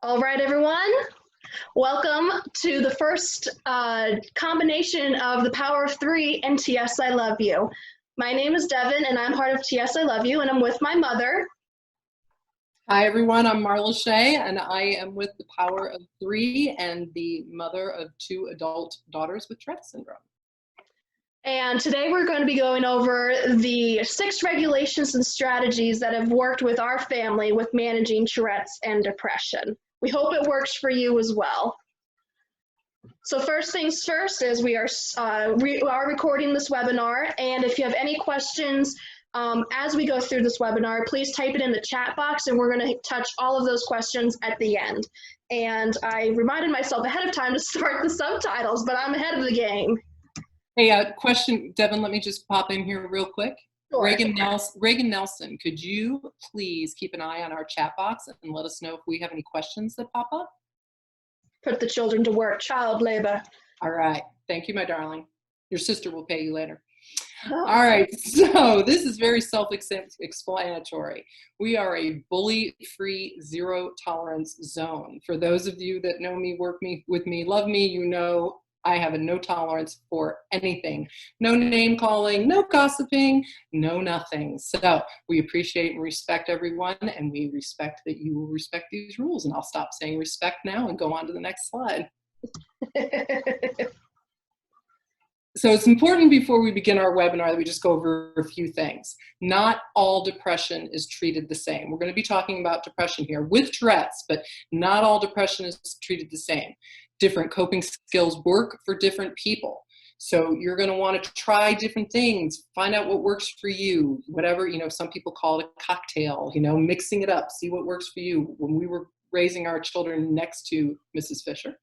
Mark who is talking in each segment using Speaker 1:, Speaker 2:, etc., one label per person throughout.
Speaker 1: All right, everyone. Welcome to the first combination of the Power of Three and TS I Love You. My name is Devin, and I'm part of TS I Love You, and I'm with my mother.
Speaker 2: Hi, everyone. I'm Marla Shea, and I am with the Power of Three and the mother of 2 adult daughters with Tourette syndrome.
Speaker 1: And today we're going to be going over the 6 regulations and strategies that have worked with our family with managing Tourette's and depression. We hope it works for you as well. So first things first is we are recording this webinar, and if you have any questions as we go through this webinar, please type it in the chat box, and we're going to touch all of those questions at the end. And I reminded myself ahead of time to start the subtitles, but I'm ahead of the game.
Speaker 2: Hey, question, Devin, let me just pop in here real quick.
Speaker 1: Sure.
Speaker 2: Reagan Nelson, could you please keep an eye on our chat box and let us know if we have any questions that pop up?
Speaker 1: Put the children to work, child labor.
Speaker 2: All right. Thank you, my darling. Your sister will pay you later. Oh. All right. So this is very self-explanatory. We are a bully-free, zero-tolerance zone. For those of you that know me, work with me, love me, you know I have a no tolerance for anything. No name calling, no gossiping, no nothing. So we appreciate and respect everyone, and we respect that you will respect these rules. And I'll stop saying respect now and go on to the next slide. So it's important before we begin our webinar that we just go over a few things. Not all depression is treated the same. We're going to be talking about depression here with Tourette's, but not all depression is treated the same. Different coping skills work for different people. So you're going to want to try different things, find out what works for you, whatever, some people call it a cocktail, mixing it up, see what works for you. When we were raising our children next to Mrs. Fisher,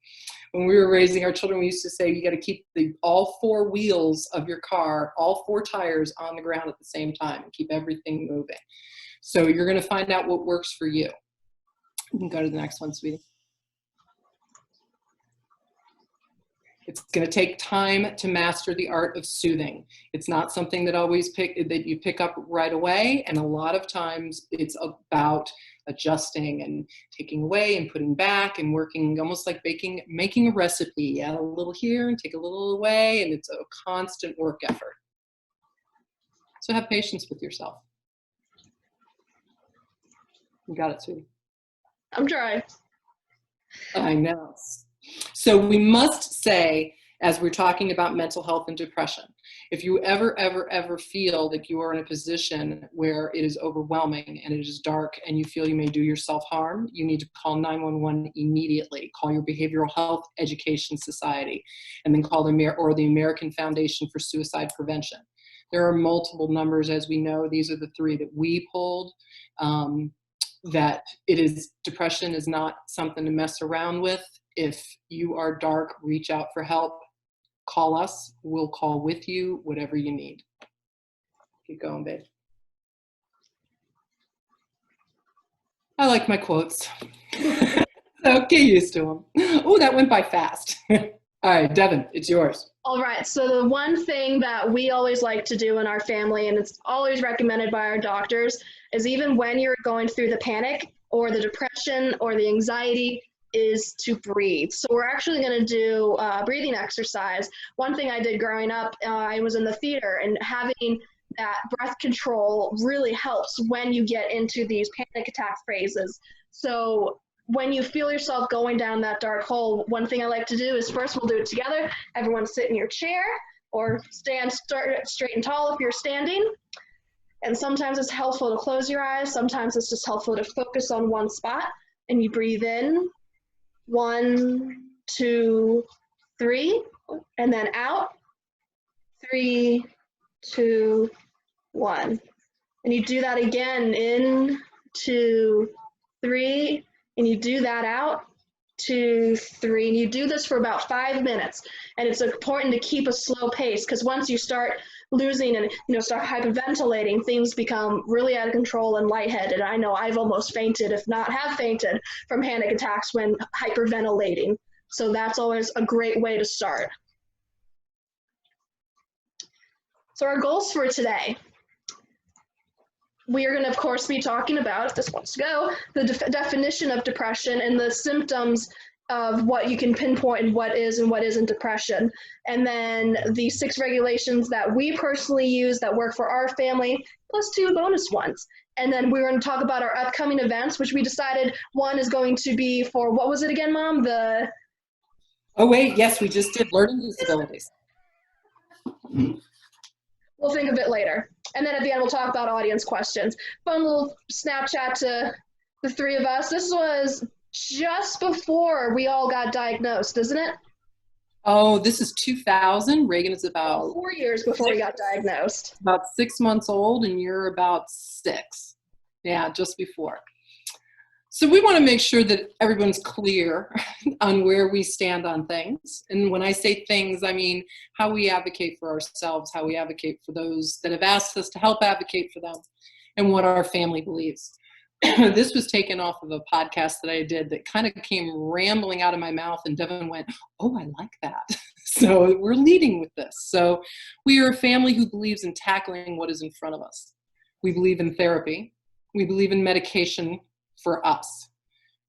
Speaker 2: when we were raising our children, we used to say, you got to keep all 4 wheels of your car, all 4 tires on the ground at the same time and keep everything moving. So you're going to find out what works for you. You can go to the next one, sweetie. It's going to take time to master the art of soothing. It's not something that you pick up right away, and a lot of times it's about adjusting and taking away and putting back and working almost like making a recipe. Add a little here and take a little away, and it's a constant work effort. So have patience with yourself. You got it, sweetie.
Speaker 1: I'm trying.
Speaker 2: I know. So we must say, as we're talking about mental health and depression, if you ever feel that you are in a position where it is overwhelming and it is dark and you feel you may do yourself harm, you need to call 911 immediately. Call your Behavioral Health Education Society, and then call the American Foundation for Suicide Prevention. There are multiple numbers, as we know. These are the 3 that we pulled. That depression is not something to mess around with. If you are dark, reach out for help. Call us. We'll call with you, whatever you need. Keep going, babe. I like my quotes. So get used to them. Oh, that went by fast. All right, Devin, it's yours.
Speaker 1: All right, so the one thing that we always like to do in our family, and it's always recommended by our doctors, is even when you're going through the panic or the depression or the anxiety, is to breathe. So we're actually going to do a breathing exercise. One thing I did growing up, I was in the theater, and having that breath control really helps when you get into these panic attack phases. So when you feel yourself going down that dark hole, one thing I like to do is first we'll do it together. Everyone sit in your chair or stand straight and tall if you're standing. And sometimes it's helpful to close your eyes. Sometimes it's just helpful to focus on one spot, and you breathe in. 1, 2, 3, and then out. 3, 2, 1. And you do that again, in, 2, 3, and you do that out, 2, 3, and you do this for about 5 minutes. And it's important to keep a slow pace, because once you start losing and start hyperventilating, things become really out of control and lightheaded. I know I've almost fainted, if not have fainted, from panic attacks when hyperventilating. So that's always a great way to start. So our goals for today. we are going to, of course, be talking about, if this wants to go, the definition of depression and the symptoms of what you can pinpoint and what is and what isn't depression. And then the 6 regulations that we personally use that work for our family, plus 2 bonus ones. And then we're going to talk about our upcoming events, which we decided one is going to be for, what was it again, Mom?
Speaker 2: Oh, wait, yes, we just did learning disabilities.
Speaker 1: We'll think of it later. And then at the end, we'll talk about audience questions. Fun little Snapchat to the 3 of us. This was just before we all got diagnosed, isn't it?
Speaker 2: Oh, this is 2000. Reagan is about
Speaker 1: 4 years before we got diagnosed.
Speaker 2: About 6 months old, and you're about 6. Yeah, just before. So we want to make sure that everyone's clear on where we stand on things. And when I say things, I mean how we advocate for ourselves, how we advocate for those that have asked us to help advocate for them, and what our family believes. This was taken off of a podcast that I did that kind of came rambling out of my mouth, and Devin went, oh, I like that. So we're leading with this. So we are a family who believes in tackling what is in front of us. We believe in therapy. We believe in medication for us.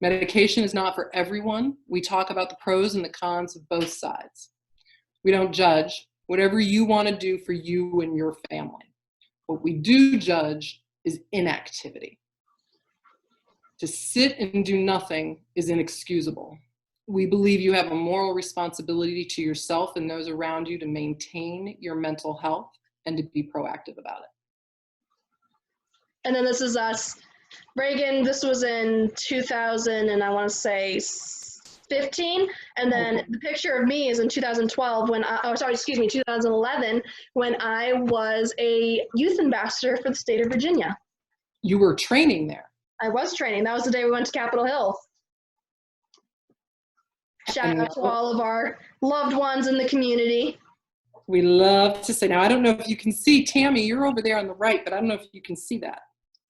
Speaker 2: Medication is not for everyone. We talk about the pros and the cons of both sides. We don't judge. Whatever you want to do for you and your family. What we do judge is inactivity. To sit and do nothing is inexcusable. We believe you have a moral responsibility to yourself and those around you to maintain your mental health and to be proactive about it.
Speaker 1: And then this is us. Reagan, this was in 2000, and I want to say 15. And then the picture of me is in 2012 when 2011, when I was a youth ambassador for the state of Virginia.
Speaker 2: You were training there.
Speaker 1: I was training. That was the day we went to Capitol Hill. Shout out to all of our loved ones in the community.
Speaker 2: We love to say, now I don't know if you can see, Tammy, you're over there on the right, but I don't know if you can see that.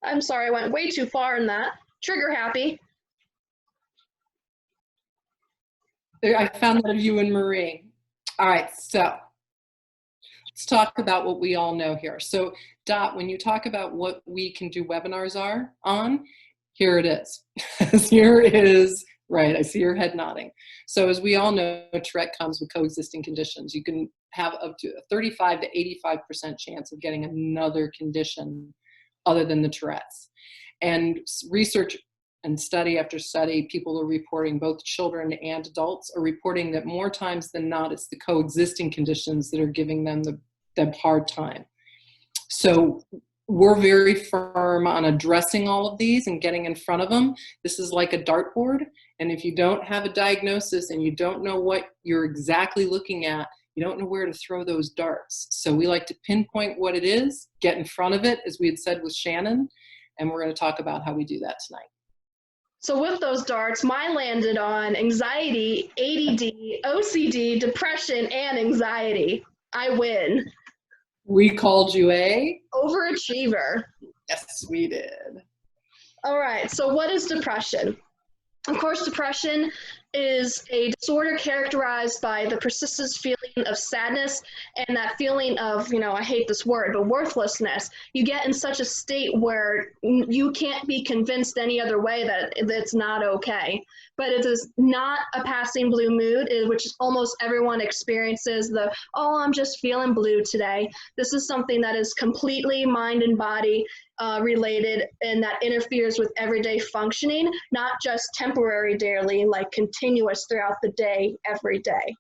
Speaker 1: I'm sorry, I went way too far in that. Trigger happy.
Speaker 2: I found that of you and Marie. All right, so let's talk about what we all know here. So Dot, when you talk about what we can do webinars are on, here it is. Here is, right, I see your head nodding. So as we all know, Tourette comes with coexisting conditions. You can have up to a 35 to 85% chance of getting another condition other than the Tourette's. And research and study after study, people are reporting, both children and adults are reporting that more times than not, it's the coexisting conditions that are giving them the hard time. So we're very firm on addressing all of these and getting in front of them. This is like a dartboard. And if you don't have a diagnosis and you don't know what you're exactly looking at, you don't know where to throw those darts. So we like to pinpoint what it is, get in front of it, as we had said with Shannon, and we're going to talk about how we do that tonight.
Speaker 1: So with those darts, mine landed on anxiety, ADD, OCD, depression, and anxiety. I win.
Speaker 2: We called you a
Speaker 1: overachiever.
Speaker 2: Yes, we did.
Speaker 1: All right, so what is depression? Of course, depression is a disorder characterized by the persistent feeling of sadness and that feeling of, I hate this word, but worthlessness. You get in such a state where you can't be convinced any other way that it's not okay. But it is not a passing blue mood, which almost everyone experiences I'm just feeling blue today. This is something that is completely mind and body related and that interferes with everyday functioning, not just temporary daily, like continuous throughout the day, every day.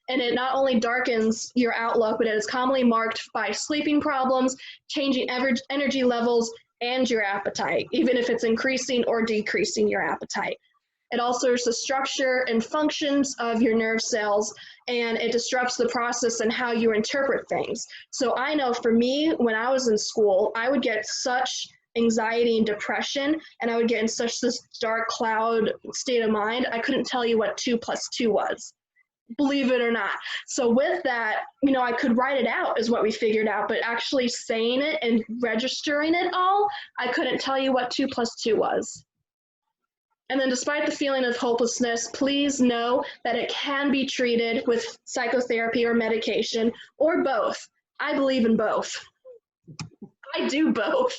Speaker 1: And it not only darkens your outlook, but it is commonly marked by sleeping problems, changing energy levels, and your appetite, even if it's increasing or decreasing your appetite. It alters the structure and functions of your nerve cells, and it disrupts the process and how you interpret things. So I know for me, when I was in school, I would get such anxiety and depression, and I would get in such this dark cloud state of mind, I couldn't tell you what 2 + 2 was, believe it or not. So with that, I could write it out is what we figured out, but actually saying it and registering it all, I couldn't tell you what 2 + 2 was. And then despite the feeling of hopelessness, please know that it can be treated with psychotherapy or medication, or both. I believe in both. I do both.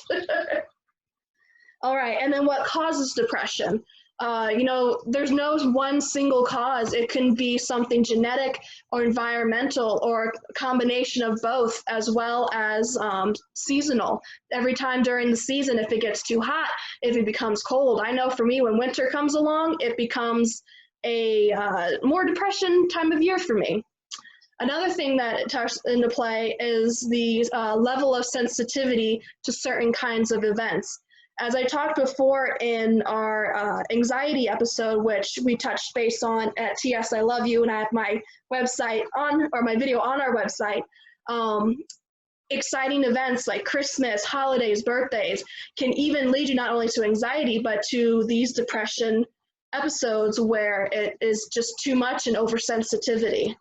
Speaker 1: All right, and then what causes depression? There's no one single cause. It can be something genetic or environmental or a combination of both, as well as seasonal. Every time during the season, if it gets too hot, if it becomes cold. I know for me, when winter comes along, it becomes a more depression time of year for me. Another thing that touches into play is the level of sensitivity to certain kinds of events. As I talked before in our anxiety episode, which we touched base on at TS I Love You, and I have my website on, or my video on our website, exciting events like Christmas, holidays, birthdays can even lead you not only to anxiety, but to these depression episodes where it is just too much and oversensitivity.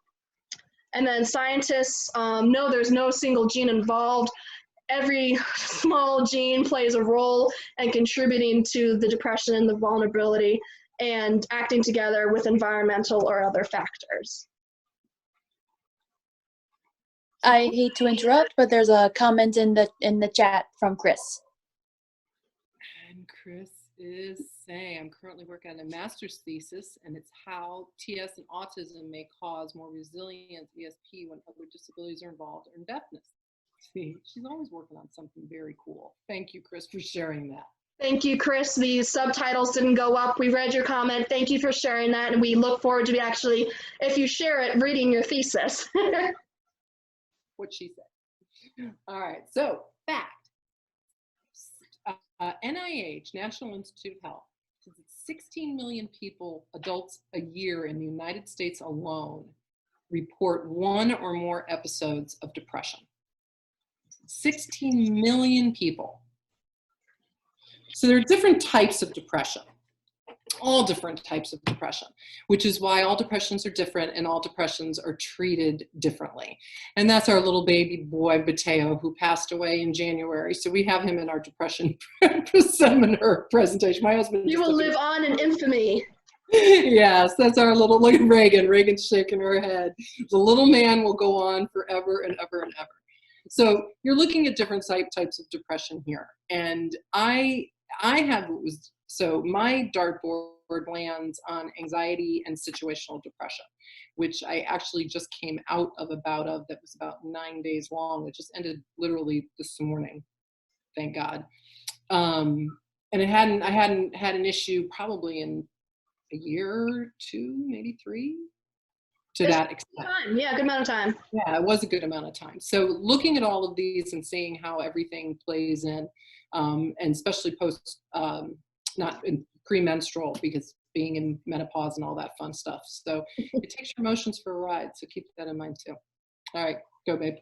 Speaker 1: And then scientists know there's no single gene involved. Every small gene plays a role in contributing to the depression and the vulnerability and acting together with environmental or other factors.
Speaker 3: I hate to interrupt, but there's a comment in the chat from Chris.
Speaker 2: And Chris is saying, I'm currently working on a master's thesis, and it's how TS and autism may cause more resilient ESP when other disabilities are involved, or deafness. See, she's always working on something very cool. Thank you, Chris, for sharing that.
Speaker 1: Thank you, Chris. The subtitles didn't go up. We read your comment. Thank you for sharing that, and we look forward to actually, if you share it, reading your thesis.
Speaker 2: What she said. All right, so fact. NIH, National Institute of Health, says that 16 million people, adults, a year in the United States alone report one or more episodes of depression. 16 million people. So there are different types of depression, all different types of depression, which is why all depressions are different and all depressions are treated differently. And that's our little baby boy, Mateo, who passed away in January. So we have him in our depression seminar presentation. My husband.
Speaker 1: You will live on in infamy.
Speaker 2: Yes, that's our little, look at Reagan. Reagan's shaking her head. The little man will go on forever and ever and ever. So you're looking at different types of depression here. And I have, so my dartboard lands on anxiety and situational depression, which I actually just came out of a bout of that was about 9 days long. It just ended literally this morning, thank God. And I hadn't had an issue probably in a year, 2, maybe 3. To that extent.
Speaker 1: Yeah, good amount of time.
Speaker 2: Yeah, it was a good amount of time. So looking at all of these and seeing how everything plays in, and especially post, not in premenstrual, because being in menopause and all that fun stuff. So it takes your emotions for a ride. So keep that in mind too. All right, go babe.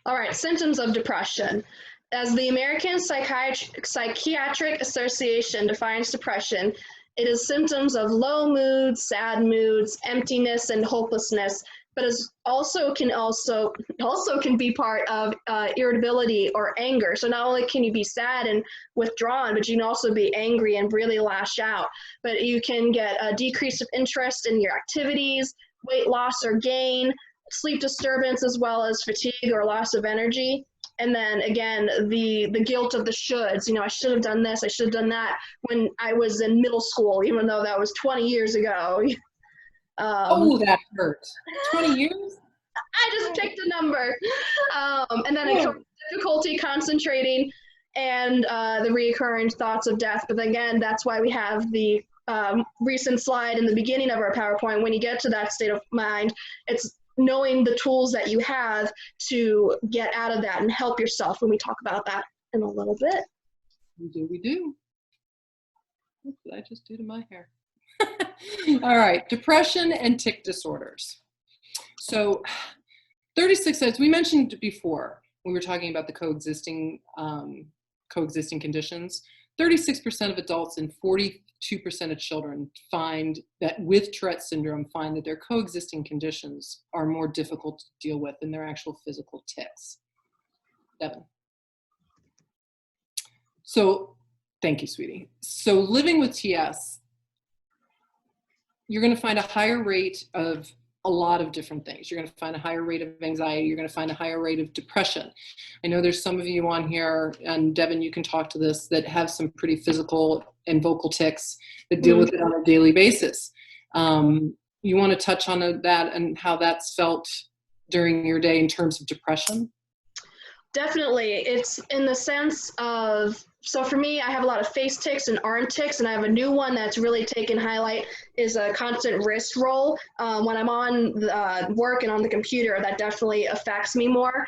Speaker 1: All right, symptoms of depression. As the American Psychiatric Association defines depression, it is symptoms of low moods, sad moods, emptiness, and hopelessness, but is also can be part of irritability or anger. So not only can you be sad and withdrawn, but you can also be angry and really lash out. But you can get a decrease of interest in your activities, weight loss or gain, sleep disturbance, as well as fatigue or loss of energy. And then again, the guilt of the shoulds. I should have done this, I should have done that when I was in middle school, even though that was 20 years ago.
Speaker 2: Oh, that hurts. 20 years?
Speaker 1: I just picked a number. And then difficulty concentrating and the reoccurring thoughts of death. But again, that's why we have the recent slide in the beginning of our PowerPoint. When you get to that state of mind, it's knowing the tools that you have to get out of that and help yourself, when we talk about that in a little bit.
Speaker 2: We do. What did I just do to my hair? All right, depression and tic disorders. So 36, as we mentioned before, we were talking about the coexisting conditions. 36% of adults and 42% of children find that with Tourette syndrome find that their coexisting conditions are more difficult to deal with than their actual physical tics. Devin. So, thank you, sweetie. So living with TS, you're going to find a higher rate of a lot of different things. You're going to find a higher rate of anxiety. You're going to find a higher rate of depression. I know there's some of you on here, and Devin, you can talk to this, that have some pretty physical and vocal tics that deal with it on a daily basis. You want to touch on that and how that's felt during your day in terms of depression?
Speaker 1: Definitely. It's in the sense of, so for me, I have a lot of face tics and arm tics, and I have a new one that's really taken highlight is a constant wrist roll. When I'm on work and on the computer, that definitely affects me more.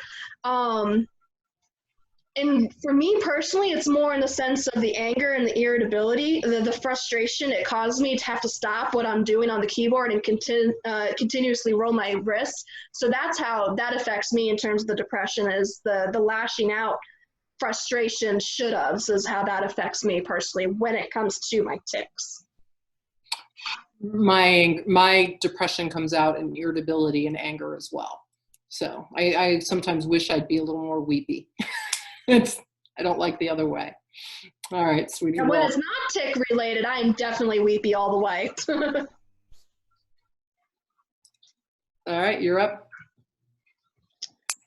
Speaker 1: And for me personally, it's more in the sense of the anger and the irritability, the frustration it caused me to have to stop what I'm doing on the keyboard and continuously roll my wrists. So that's how that affects me in terms of the depression, is the lashing out frustration, should-haves, is how that affects me personally when it comes to my tics.
Speaker 2: My depression comes out in irritability and anger as well. So I sometimes wish I'd be a little more weepy. I don't like the other way. All right, sweetie.
Speaker 1: And when it's not tick related, I am definitely weepy all the way.
Speaker 2: All right, you're up.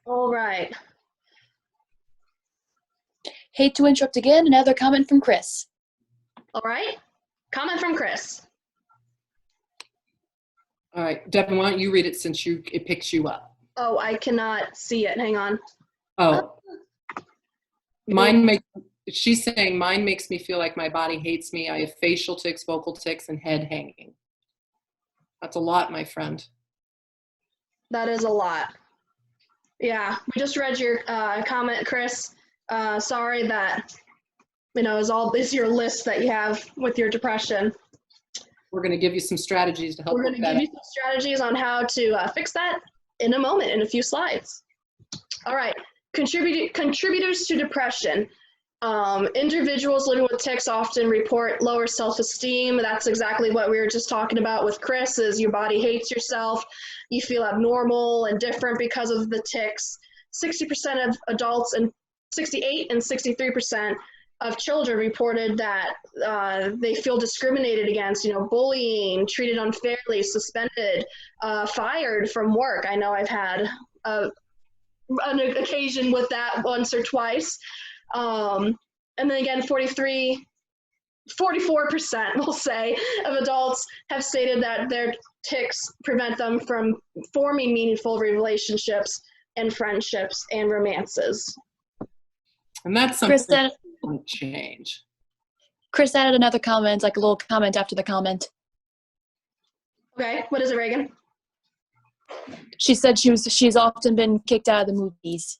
Speaker 1: All right.
Speaker 3: Hate to interrupt again. Another comment from Chris.
Speaker 1: All right. Comment from Chris.
Speaker 2: All right, Devin, why don't you read it since it picks you up?
Speaker 1: Oh, I cannot see it. Hang on.
Speaker 2: Oh. She's saying mine makes me feel like my body hates me. I have facial tics, vocal tics, and head hanging. That's a lot, my friend.
Speaker 1: That is a lot. Yeah, we just read your comment, Chris. Sorry that, is your list that you have with your depression.
Speaker 2: We're going to give you some strategies to help.
Speaker 1: We're going to give you some strategies on how to fix that in a moment, in a few slides. All right. Contributors to depression. Individuals living with tics often report lower self-esteem. That's exactly what we were just talking about with Chris, is your body hates yourself. You feel abnormal and different because of the tics. 60% of adults and 68 and 63% of children reported that they feel discriminated against, bullying, treated unfairly, suspended, fired from work. I know I've had an occasion with that once or twice. And then again, 44%, we'll say, of adults have stated that their tics prevent them from forming meaningful relationships and friendships and romances.
Speaker 2: And that's something that won't change.
Speaker 3: Chris added another comment, like a little comment after the comment.
Speaker 1: Okay, what is it, Reagan?
Speaker 3: She said she's often been kicked out of the movies.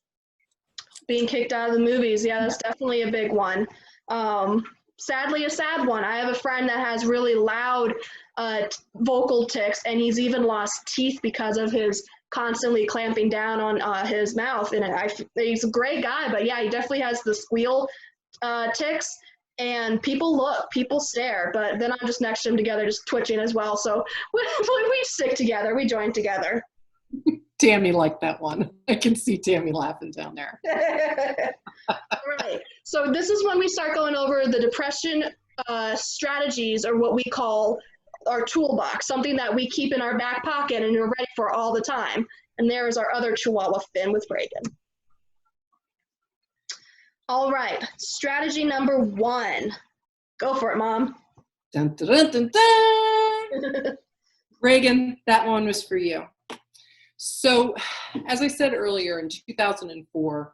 Speaker 1: Being kicked out of the movies, yeah, that's definitely a big one. Sadly, a sad one. I have a friend that has really loud vocal tics, and he's even lost teeth because of his constantly clamping down on his mouth. And he's a great guy, but yeah, he definitely has the squeal tics. And people stare, but then I'm just next to him together, just twitching as well. So we stick together, we join together.
Speaker 2: Tammy liked that one. I can see Tammy laughing down there.
Speaker 1: All right. So this is when we start going over the depression strategies, or what we call our toolbox, something that we keep in our back pocket and we're ready for all the time. And there is our other Chihuahua Finn with Reagan. All right, strategy number 1. Go for it, Mom.
Speaker 2: Dun, dun, dun, dun, dun. Reagan, that one was for you. So, as I said earlier, in 2004,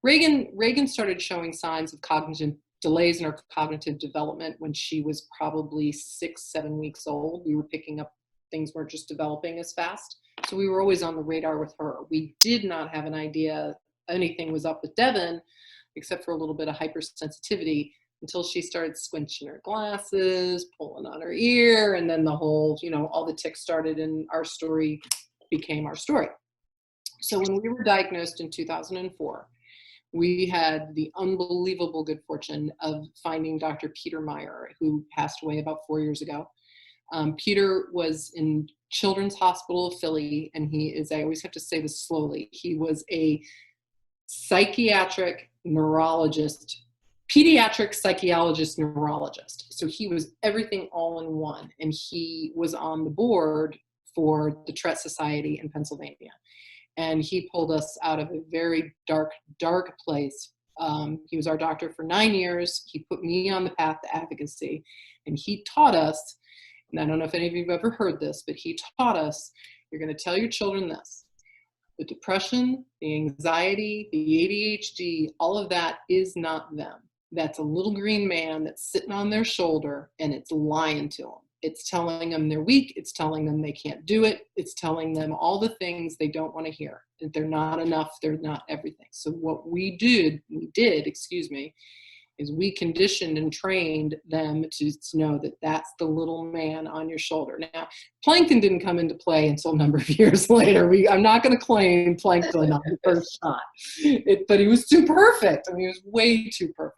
Speaker 2: Reagan started showing signs of cognitive delays in her cognitive development when she was probably 6-7 weeks old. We were picking up things weren't just developing as fast. So we were always on the radar with her. We did not have an idea anything was up with Devin, except for a little bit of hypersensitivity, until she started squinching her glasses, pulling on her ear, and then the whole, all the tics started, and our story became our story. So when we were diagnosed in 2004, we had the unbelievable good fortune of finding Dr. Peter Meyer, who passed away about 4 years ago. Peter was in Children's Hospital of Philly, and he is, I always have to say this slowly, he was a psychiatric neurologist, pediatric psychologist neurologist. So he was everything all in one. And he was on the board for the Tourette Society in Pennsylvania. And he pulled us out of a very dark, dark place. He was our doctor for 9 years. He put me on the path to advocacy, and he taught us, and I don't know if any of you have ever heard this, but he taught us, you're going to tell your children this: the depression, the anxiety, the ADHD, all of that is not them. That's a little green man that's sitting on their shoulder, and it's lying to them. It's telling them they're weak. It's telling them they can't do it. It's telling them all the things they don't want to hear, that they're not enough, they're not everything. So what we did, is we conditioned and trained them to know that that's the little man on your shoulder. Now, Plankton didn't come into play until a number of years later. I'm not going to claim Plankton on the first shot, but he was too perfect. I mean, he was way too perfect.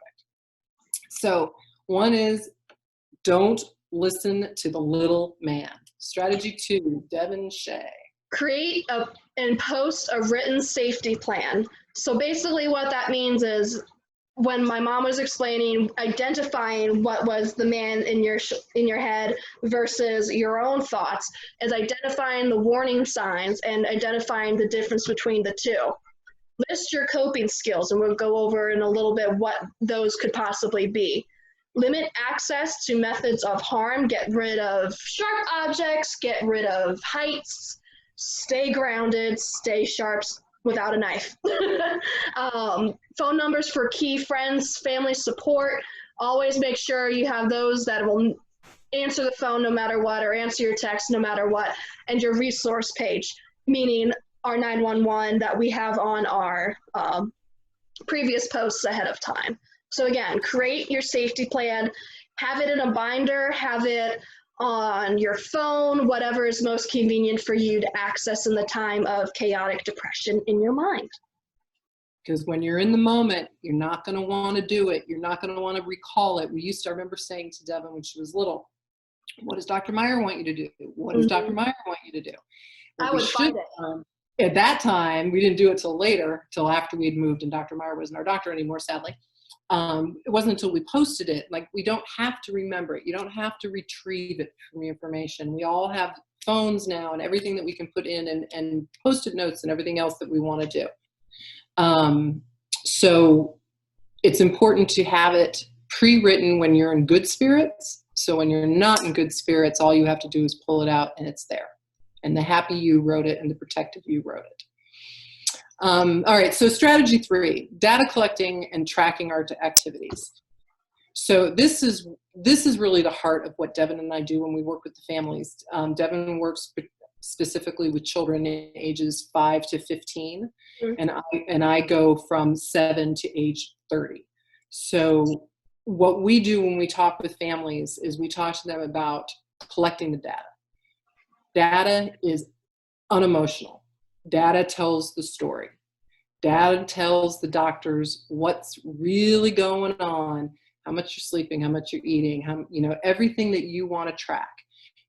Speaker 2: So one is, don't listen to the little man. Strategy 2, Devin Shea.
Speaker 1: Create and post a written safety plan. So basically what that means is, when my mom was explaining, identifying what was the man in your head versus your own thoughts, is identifying the warning signs and identifying the difference between the two. List your coping skills, and we'll go over in a little bit what those could possibly be. Limit access to methods of harm. Get rid of sharp objects, get rid of heights, stay grounded, stay sharp without a knife. Phone numbers for key friends, family support. Always make sure you have those that will answer the phone no matter what, or answer your text no matter what, and your resource page, meaning our 911 that we have on our previous posts ahead of time. So again, create your safety plan, have it in a binder, have it on your phone, whatever is most convenient for you to access in the time of chaotic depression in your mind.
Speaker 2: Because when you're in the moment, you're not going to want to do it. You're not going to want to recall it. I remember saying to Devin when she was little, what does Dr. Meyer want you to do? What does Dr. Meyer want you to do?
Speaker 1: I would find it.
Speaker 2: At that time, we didn't do it till later, till after we had moved and Dr. Meyer wasn't our doctor anymore, sadly. It wasn't until we posted it. Like, we don't have to remember it. You don't have to retrieve it from your information. We all have phones now and everything that we can put in, and post-it notes and everything else that we want to do. So it's important to have it pre-written when you're in good spirits. So when you're not in good spirits, all you have to do is pull it out and it's there. And the happy you wrote it and the protective you wrote it. All right, so strategy 3, data collecting and tracking our activities. So this is really the heart of what Devin and I do when we work with the families. Devin works specifically with children in ages 5 to 15, and I go from 7 to age 30. So what we do when we talk with families is we talk to them about collecting the data. Data is unemotional. Data tells the story. Data tells the doctors what's really going on, how much you're sleeping, how much you're eating, everything that you want to track.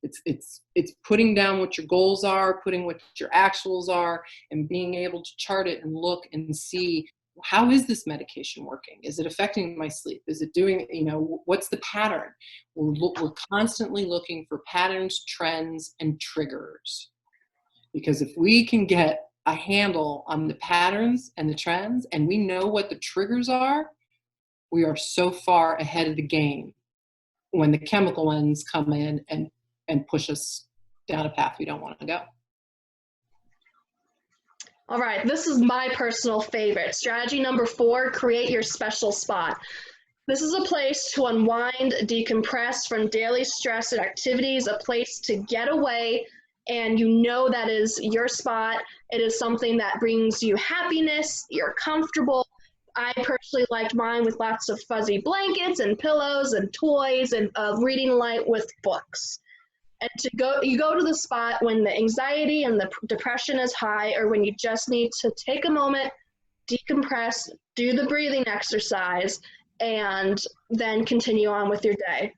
Speaker 2: It's putting down what your goals are, putting what your actuals are, and being able to chart it and look and see, how is this medication working? Is it affecting my sleep? Is it doing, what's the pattern? We're constantly looking for patterns, trends, and triggers. Because if we can get a handle on the patterns and the trends, and we know what the triggers are, we are so far ahead of the game when the chemical ones come in and push us down a path we don't want to go.
Speaker 1: All right, this is my personal favorite. Strategy number 4, create your special spot. This is a place to unwind, decompress from daily stress and activities, a place to get away, and that is your spot. It is something that brings you happiness, you're comfortable. I personally liked mine with lots of fuzzy blankets and pillows and toys and reading light with books. And you go to the spot when the anxiety and the depression is high, or when you just need to take a moment, decompress, do the breathing exercise, and then continue on with your day.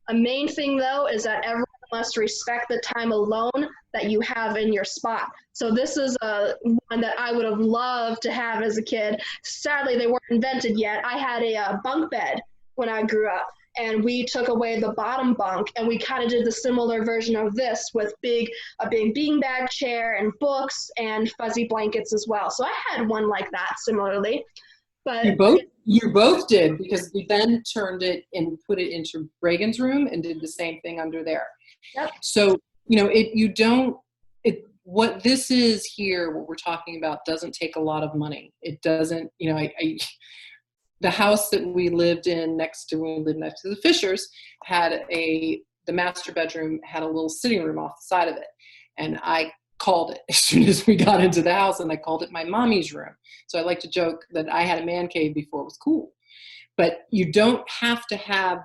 Speaker 1: A main thing, though, is that everyone must respect the time alone that you have in your spot. So this is one that I would have loved to have as a kid. Sadly, they weren't invented yet. I had a bunk bed when I grew up, and we took away the bottom bunk, and we kind of did the similar version of this with a big beanbag chair and books and fuzzy blankets as well. So I had one like that similarly. But
Speaker 2: you both did, because we then turned it and put it into Reagan's room and did the same thing under there.
Speaker 1: Yep.
Speaker 2: So, what this is here, what we're talking about, doesn't take a lot of money. It doesn't, the house that we lived in next to the Fishers the master bedroom had a little sitting room off the side of it. And I called it as soon as we got into the house, and I called it my mommy's room. So I like to joke that I had a man cave before it was cool. But you don't have to have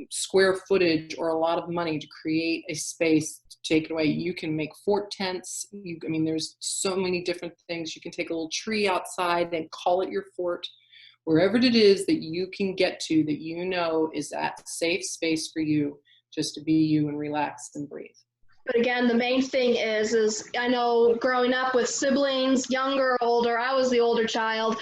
Speaker 2: square footage or a lot of money to create a space to take it away. You can make fort tents. There's so many different things. You can take a little tree outside and call it your fort. Wherever it is that you can get to, that is that safe space for you, just to be you and relax and breathe.
Speaker 1: But again, the main thing is I know growing up with siblings, younger or older, I was the older child,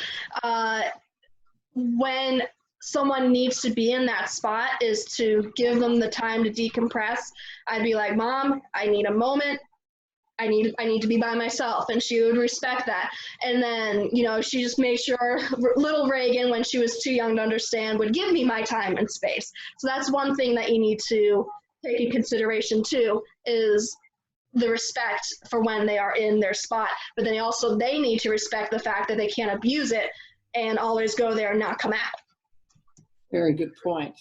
Speaker 1: when someone needs to be in that spot is to give them the time to decompress. I'd be like, Mom, I need a moment. I need to be by myself, and she would respect that. And then, she just made sure little Reagan, when she was too young to understand, would give me my time and space. So that's one thing that you need to take in consideration too, is the respect for when they are in their spot. But then also they need to respect the fact that they can't abuse it and always go there and not come out.
Speaker 2: Very good point.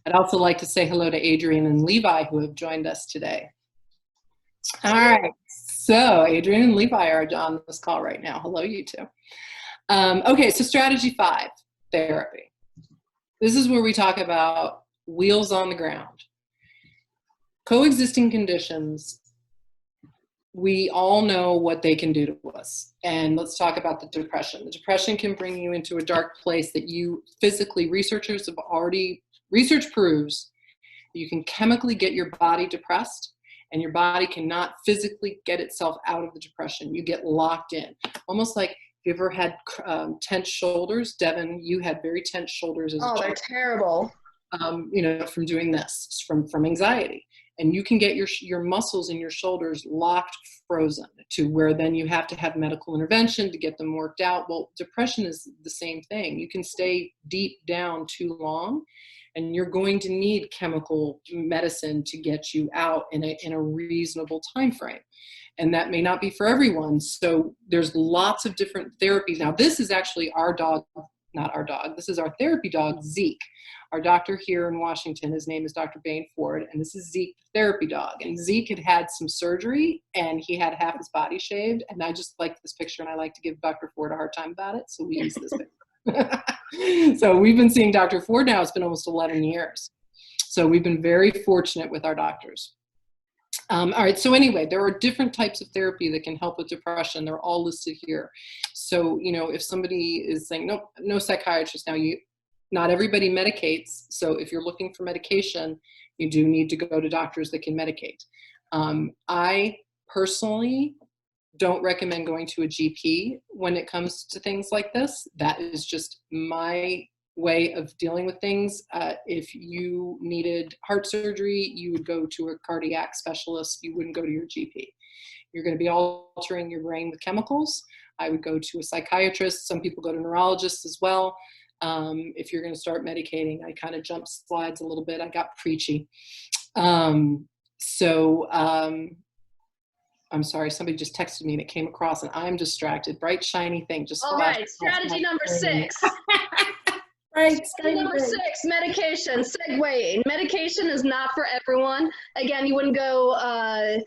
Speaker 2: I'd also like to say hello to Adrian and Levi, who have joined us today. All right, so Adrian and Levi are on this call right now. Hello, you two. Okay, so strategy 5, therapy. This is where we talk about wheels on the ground. Coexisting conditions, we all know what they can do to us. And let's talk about the depression. The depression can bring you into a dark place that research proves that you can chemically get your body depressed, and your body cannot physically get itself out of the depression. You get locked in. Almost like, if you ever had tense shoulders, Devin, you had very tense shoulders as a child.
Speaker 1: Oh, they're terrible.
Speaker 2: From doing this, from anxiety. And you can get your muscles in your shoulders locked, frozen, to where then you have to have medical intervention to get them worked out. Well, depression is the same thing. You can stay deep down too long, and you're going to need chemical medicine to get you out in a reasonable time frame. And that may not be for everyone. So there's lots of different therapies. Now, this is actually our dog, not our dog. This is our therapy dog, Zeke. Our doctor here in Washington, his name is Dr. Bain Ford, and this is Zeke, the therapy dog. And Zeke had some surgery, and he had half his body shaved. And I just like this picture, and I like to give Dr. Ford a hard time about it, so we use this picture. So we've been seeing Dr. Ford now. It's been almost 11 years. So we've been very fortunate with our doctors. All right, so anyway, there are different types of therapy that can help with depression. They're all listed here. So, if somebody is saying, nope, no psychiatrist now, not everybody medicates. So if you're looking for medication, you do need to go to doctors that can medicate. I personally don't recommend going to a GP when it comes to things like this. That is just my way of dealing with things. If you needed heart surgery, you would go to a cardiac specialist. You wouldn't go to your GP. You're going to be altering your brain with chemicals. I would go to a psychiatrist. Some people go to neurologists as well. If you're going to start medicating, I kind of jump slides a little bit. I got preachy. I'm sorry, somebody just texted me and it came across and I'm distracted. Bright, shiny thing.
Speaker 1: All right, strategy number 6.
Speaker 3: Right,
Speaker 1: Number 6, medication. Segue. Medication is not for everyone. Again, you wouldn't go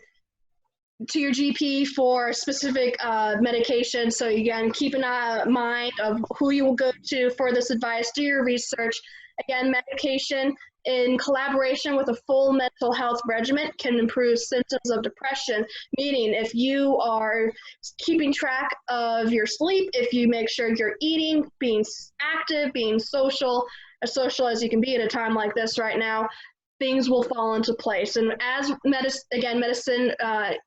Speaker 1: to your GP for specific medication. So again, keep an eye in mind of who you will go to for this advice. Do your research. Again, medication in collaboration with a full mental health regimen can improve symptoms of depression, meaning if you are keeping track of your sleep, if you make sure you're eating, being active, being social, as social as you can be at a time like this right now, things will fall into place. And as medicine,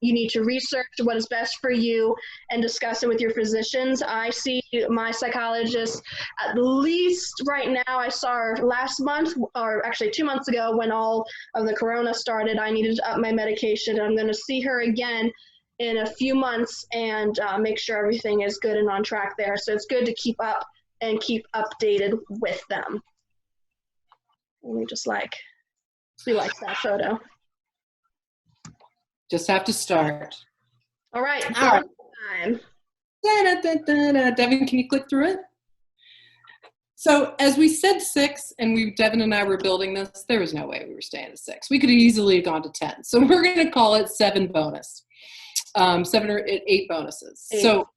Speaker 1: you need to research what is best for you and discuss it with your physicians. I see my psychologist at least right now. I saw her last month, or actually 2 months ago, when all of the corona started. I needed to up my medication. I'm going to see her again in a few months and make sure everything is good and on track there. So it's good to keep up and keep updated with them. Let me just she likes that photo.
Speaker 2: Just have to start.
Speaker 1: All right.
Speaker 2: All right.
Speaker 1: Time.
Speaker 2: Devin, can you click through it? So as we said 6, and Devin and I were building this, there was no way we were staying at 6. We could have easily have gone to 10. So we're going to call it 7 bonus, 7 or 8 bonuses.
Speaker 1: 8.
Speaker 2: So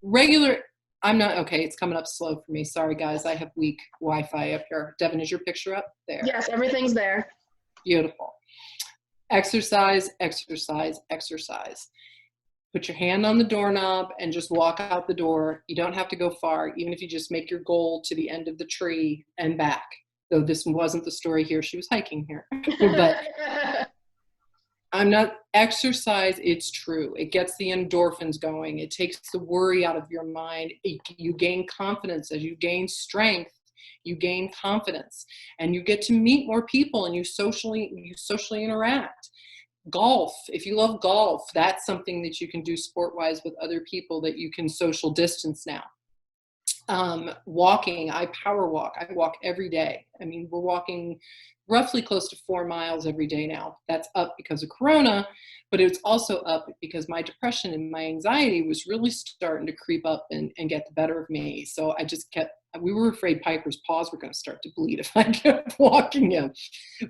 Speaker 2: regular, I'm not, okay, it's coming up slow for me. Sorry, guys, I have weak Wi-Fi up here. Devin, is your picture up there?
Speaker 1: Yes, everything's there.
Speaker 2: Beautiful. Exercise, exercise, exercise. Put your hand on the doorknob and just walk out the door. You don't have to go far, even if you just make your goal to the end of the tree and back. Though this wasn't the story here. She was hiking here. But I'm not, exercise, it's true. It gets the endorphins going. It takes the worry out of your mind. You gain confidence. As you gain strength, you gain confidence. And you get to meet more people, and you socially interact. Golf, if you love golf, that's something that you can do sport-wise with other people that you can social distance now. Walking, I power walk. I walk every day. I mean, we're walking roughly close to 4 miles every day now. That's up because of Corona, but it's also up because my depression and my anxiety was really starting to creep up and get the better of me. So I just we were afraid Piper's paws were going to start to bleed if I kept walking him.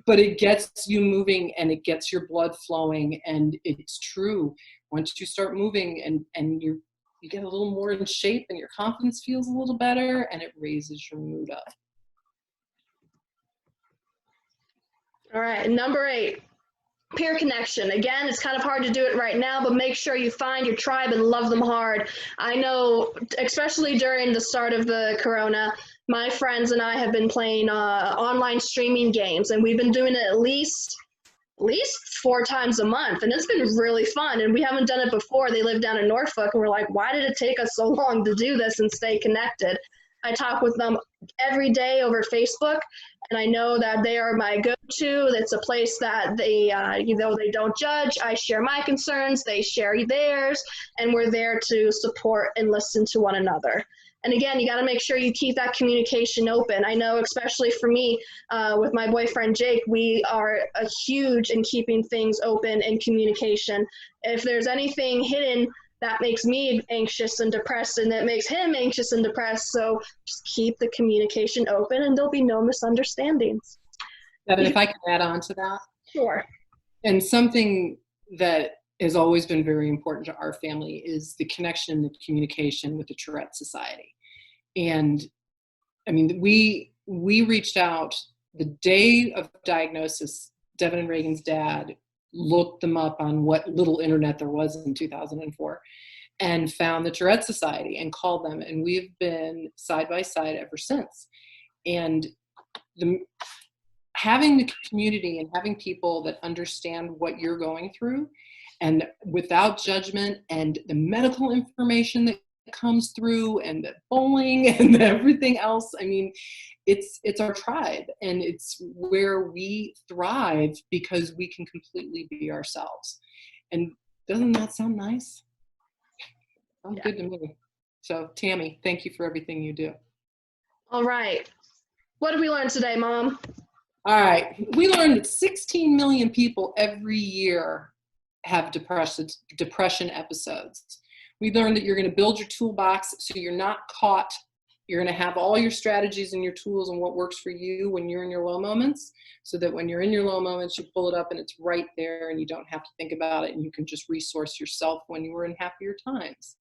Speaker 2: But it gets you moving, and it gets your blood flowing, and it's true. Once you start moving and you get a little more in shape, and your confidence feels a little better, and it raises your mood up.
Speaker 1: All right, number 8, peer connection. Again, it's kind of hard to do it right now, but make sure you find your tribe and love them hard. I know, especially during the start of the corona, my friends and I have been playing online streaming games, and we've been doing it at least 4 times a month, and it's been really fun. And we haven't done it before. They live down in Norfolk, and we're like, why did it take us so long to do this and stay connected? I talk with them every day over Facebook, and I know that they are my go-to. It's a place that they, they don't judge. I share my concerns, they share theirs, and we're there to support and listen to one another. And again, you got to make sure you keep that communication open. I know, especially for me, with my boyfriend Jake, we are huge in keeping things open and communication. If there's anything hidden, that makes me anxious and depressed, and that makes him anxious and depressed. So just keep the communication open, and there'll be no misunderstandings.
Speaker 2: Devin, if I can add on to that.
Speaker 1: Sure.
Speaker 2: And something that has always been very important to our family is the connection and the communication with the Tourette Society. And I mean, we reached out the day of diagnosis. Devin and Reagan's dad looked them up on what little internet there was in 2004 and found the Tourette Society and called them. And we've been side by side ever since. And having the community and having people that understand what you're going through, and without judgment, and the medical information that comes through, and the bowling and everything else. I mean, it's our tribe, and it's where we thrive because we can completely be ourselves. And doesn't that sound nice? Sounds good to me. So Tammy, thank you for everything you do. All
Speaker 1: right. What did we learn today, Mom?
Speaker 2: All right. We learned that 16 million people every year have depression episodes. We learned that you're going to build your toolbox so you're not caught. You're going to have all your strategies and your tools and what works for you when you're in your low moments, so that when you're in your low moments, you pull it up and it's right there and you don't have to think about it, and you can just resource yourself when you were in happier times.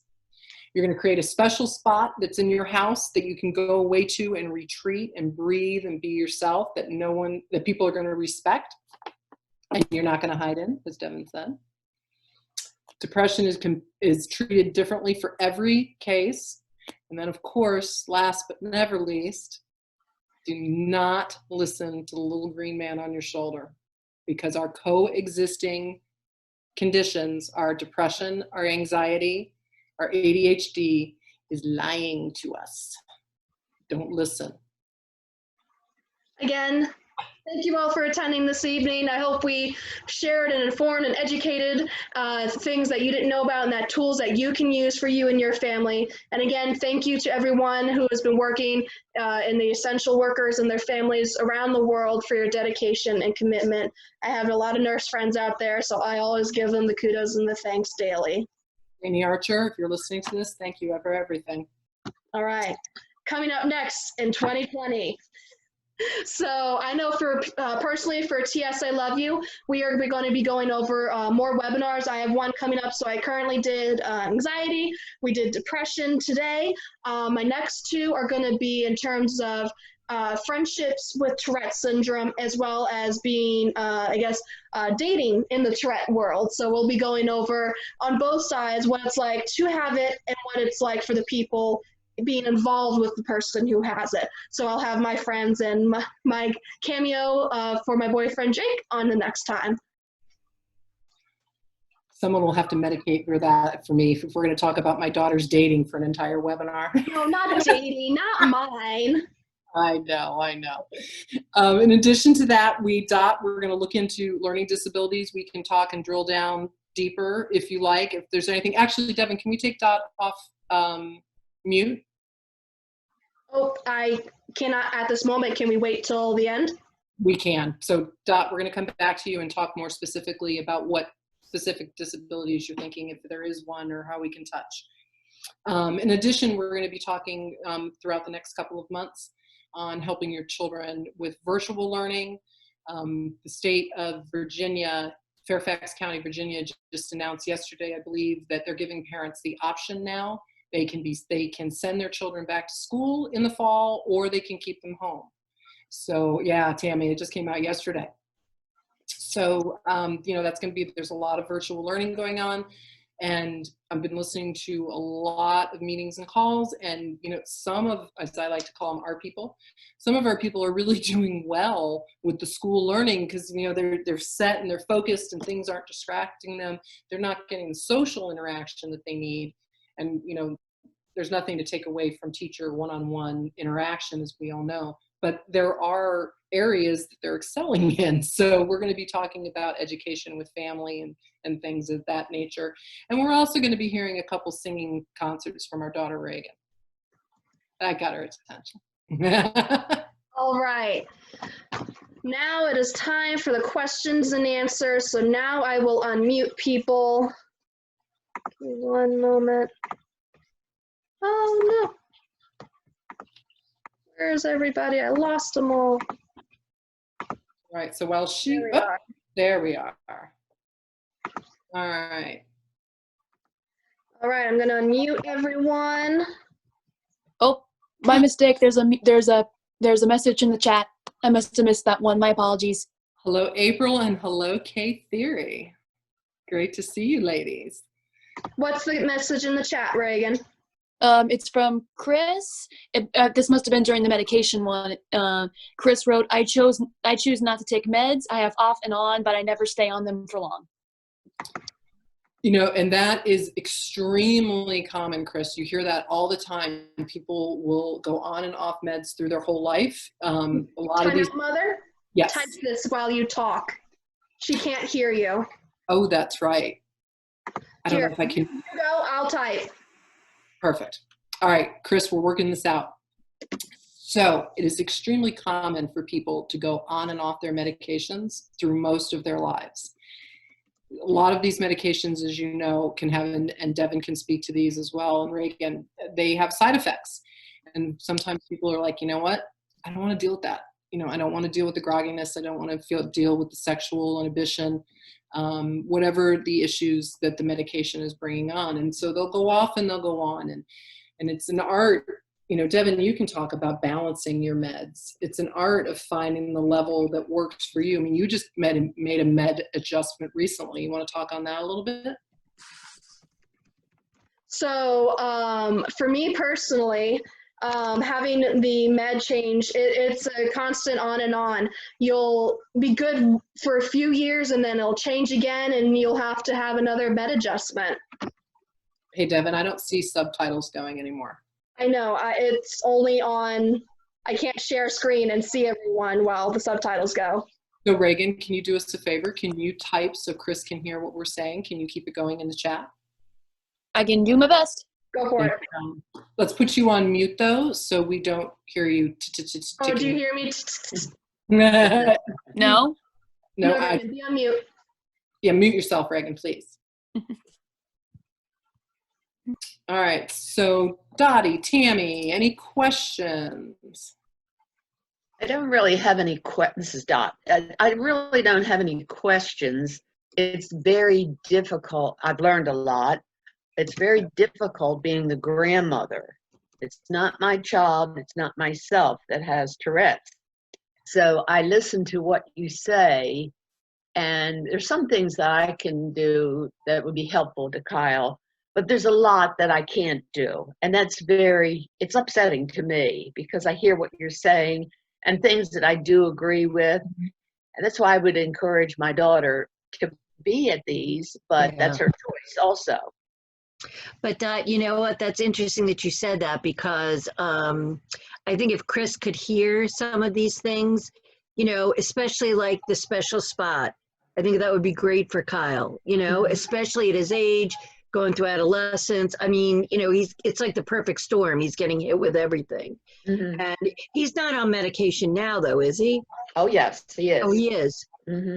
Speaker 2: You're going to create a special spot that's in your house that you can go away to and retreat and breathe and be yourself, that people are going to respect, and you're not going to hide in, as Devin said. Depression is treated differently for every case. And then, of course, last but never least, do not listen to the little green man on your shoulder. because our coexisting conditions, our depression, our anxiety, our ADHD is lying to us. Don't listen.
Speaker 1: Again, thank you all for attending this evening. I hope we shared and informed and educated things that you didn't know about and that tools that you can use for you and your family. And again, thank you to everyone who has been working in the essential workers and their families around the world for your dedication and commitment. I have a lot of nurse friends out there, so I always give them the kudos and the thanks daily.
Speaker 2: Amy Archer, if you're listening to this, thank you for everything.
Speaker 1: All right. Coming up next in 2020. So I know for personally for TS I Love You, we're going to be going over more webinars. I have one coming up. So I currently did anxiety. We did depression today. My next two are going to be in terms of friendships with Tourette syndrome, as well as being, dating in the Tourette world. So we'll be going over on both sides what it's like to have it and what it's like for the people being involved with the person who has it. So I'll have my friends and my cameo for my boyfriend Jake on the next time.
Speaker 2: Someone will have to medicate through that for me if we're going to talk about my daughter's dating for an entire webinar.
Speaker 1: No, not dating, not mine.
Speaker 2: I know. In addition to that, we're going to look into learning disabilities. We can talk and drill down deeper if you like. If there's anything, actually, Devin, can we take Dot off mute?
Speaker 1: Oh, I cannot at this moment. Can we wait till the end?
Speaker 2: We can. So Dot, we're going to come back to you and talk more specifically about what specific disabilities you're thinking, if there is one, or how we can touch. In addition, we're going to be talking throughout the next couple of months on helping your children with virtual learning. The state of Virginia, Fairfax County, Virginia, just announced yesterday, I believe, that they're giving parents the option now. They can send their children back to school in the fall, or they can keep them home. So yeah, Tammy, it just came out yesterday. So, that's going to be, there's a lot of virtual learning going on. And I've been listening to a lot of meetings and calls, and, some of, as I like to call them, some of our people are really doing well with the school learning because, they're set and they're focused and things aren't distracting them. They're not getting the social interaction that they need. And, there's nothing to take away from teacher one-on-one interaction, as we all know, but there are areas that they're excelling in. So we're going to be talking about education with family and things of that nature. And we're also going to be hearing a couple singing concerts from our daughter, Reagan. That got her attention.
Speaker 1: All right. Now it is time for the questions and answers. So now I will unmute people. Give me one moment. Oh no. Where's everybody? I lost them all.
Speaker 2: All right, so while there we are. All right.
Speaker 1: All right, I'm gonna unmute everyone.
Speaker 3: Oh, my mistake. There's a message in the chat. I must have missed that one. My apologies.
Speaker 2: Hello, April, and hello, K Theory. Great to see you, ladies.
Speaker 1: What's the message in the chat, Reagan?
Speaker 3: It's from Chris. This must have been during the medication one. Chris wrote, I choose not to take meds. I have off and on, but I never stay on them for long.
Speaker 2: And that is extremely common, Chris. You hear that all the time. People will go on and off meds through their whole life. A lot of these.
Speaker 1: Mother?
Speaker 2: Yes.
Speaker 1: Type this while you talk. She can't hear you.
Speaker 2: Oh, that's right. I don't know if I can.
Speaker 1: You go, I'll type.
Speaker 2: Perfect. All right, Chris, we're working this out. So it is extremely common for people to go on and off their medications through most of their lives. A lot of these medications, as you know, can have, and Devin can speak to these as well, and Reagan, they have side effects. And sometimes people are like, you know what? I don't want to deal with that. I don't want to deal with the grogginess. I don't want to deal with the sexual inhibition. Whatever the issues that the medication is bringing on. And so they'll go off and they'll go on. And it's an art, Devin, you can talk about balancing your meds. It's an art of finding the level that works for you. I mean, you just made a med adjustment recently. You want to talk on that a little bit?
Speaker 1: So for me personally, having the med change, it's a constant on and on. You'll be good for a few years and then it'll change again and you'll have to have another med adjustment.
Speaker 2: Hey, Devin, I don't see subtitles going anymore.
Speaker 1: I know, it's only on, I can't share screen and see everyone while the subtitles go.
Speaker 2: So Reagan, can you do us a favor? Can you type so Chris can hear what we're saying? Can you keep it going in the chat?
Speaker 3: I can do my best.
Speaker 1: Go for it.
Speaker 2: Let's put you on mute though, so we don't hear you.
Speaker 1: Oh, do you hear me?
Speaker 3: No?
Speaker 2: No,
Speaker 1: Be on mute.
Speaker 2: yeah, mute yourself, Reagan, please. All right, so Dottie, Tammy, any questions?
Speaker 4: I don't really have any this is Dot. I really don't have any questions. It's very difficult. I've learned a lot. It's very difficult being the grandmother. It's not my child, it's not myself that has Tourette's. So I listen to what you say, and there's some things that I can do that would be helpful to Kyle, but there's a lot that I can't do. And it's upsetting to me because I hear what you're saying and things that I do agree with. And that's why I would encourage my daughter to be at these, but that's her choice also.
Speaker 5: But you know what? That's interesting that you said that because I think if Chris could hear some of these things, you know, especially like the special spot, I think that would be great for Kyle, you know, especially at his age, going through adolescence. I mean, you know, it's like the perfect storm. He's getting hit with everything. And he's not on medication now, though, is he?
Speaker 4: Oh, yes, he is.
Speaker 5: Oh, he is.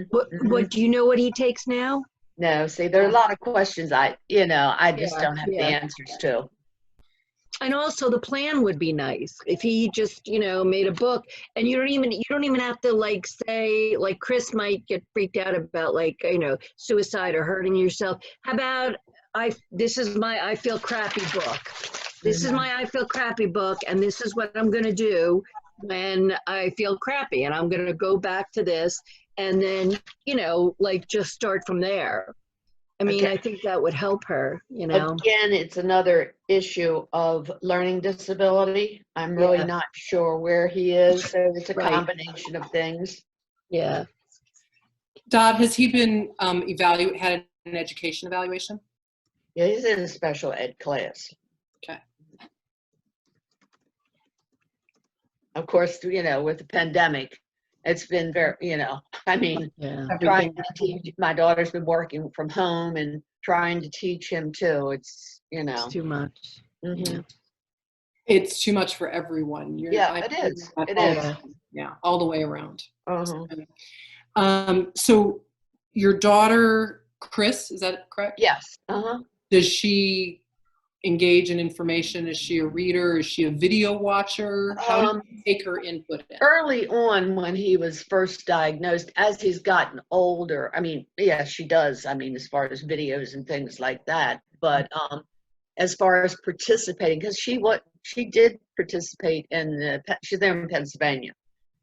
Speaker 5: What do you know what he takes now?
Speaker 4: No, see, there are a lot of questions I just don't have the answers to.
Speaker 5: And also the plan would be nice if he just, you know, made a book, and you don't even have to like say, like Chris might get freaked out about like, you know, suicide or hurting yourself. How about this is my I feel crappy book. This is my I feel crappy book, and this is what I'm going to do when I feel crappy, and I'm going to go back to this. And then, you know, like just start from there. I mean, I think that would help her, you know.
Speaker 4: Again, it's another issue of learning disability. I'm really not sure where he is. So it's a combination of things.
Speaker 5: Yeah.
Speaker 2: Dot, has he been had an education evaluation?
Speaker 4: Yeah, he's in a special ed class.
Speaker 2: Okay.
Speaker 4: Of course, you know, with the pandemic, it's been very, you know, I mean, trying to teach, my daughter's been working from home and trying to teach him too. It's, you know.
Speaker 5: It's too much.
Speaker 2: It's too much for everyone.
Speaker 4: It is. It is.
Speaker 2: Yeah, all the way around. So your daughter, Chris, is that correct?
Speaker 4: Yes.
Speaker 2: Does she engage in information? Is she a reader? Is she a video watcher? How do you take her input in?
Speaker 4: Early on when he was first diagnosed, as he's gotten older, I mean, yeah, she does. I mean, as far as videos and things like that. But as far as participating, because she did participate in she's there in Pennsylvania,